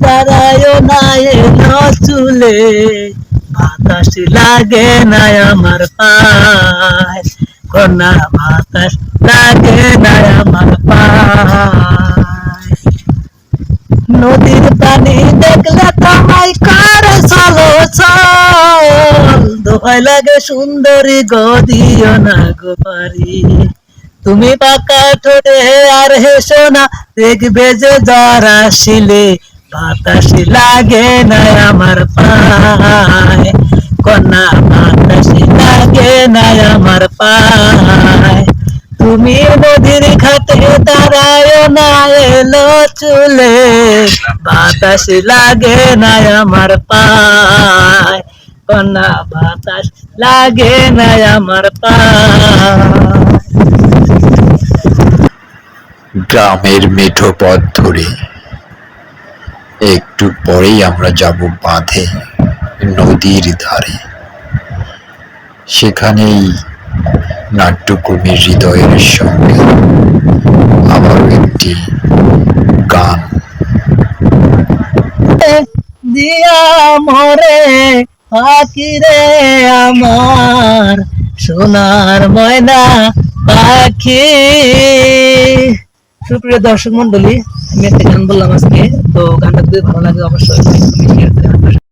দাঁড়ায় না এলো চুলে, বাতাস লাগে না আমার পায়, কন্যা বাতাস লাগে না আমার পায়। নদীর পানি দেখলে তোমায় করে চলো চল, দোহাই লাগে সুন্দরী গদিও না গো পারি। তুমি পাকা ঠোঁটে আর হেসো না, দেখবে যে জ্বর আসিলে বাতাস লাগে না আমার পায়, কন্যা বাতাস লাগে না আমার পায়। তুমি নদীর ঘাটে দাঁড়ায় না এলো চুলে, বাতাস লাগে না আমার পায়, কন্যা বাতাস লাগে না আমার পায়। গ্রামের মেঠো পথ ধরে একটু পরেই আমরা যাব বাঁধে, নদীর ধারে। সেখানেই নাট্যকর্মীর হৃদয়ের সঙ্গে আবারও একটি গান। দিয়া মরে পাখি রে আমার, সোনার ময়না পাখি। সুপ্রিয় দর্শক মন্ডলী, আমি একটা গান বললাম আজকে, তো গানটা যদি ভালো লাগে অবশ্যই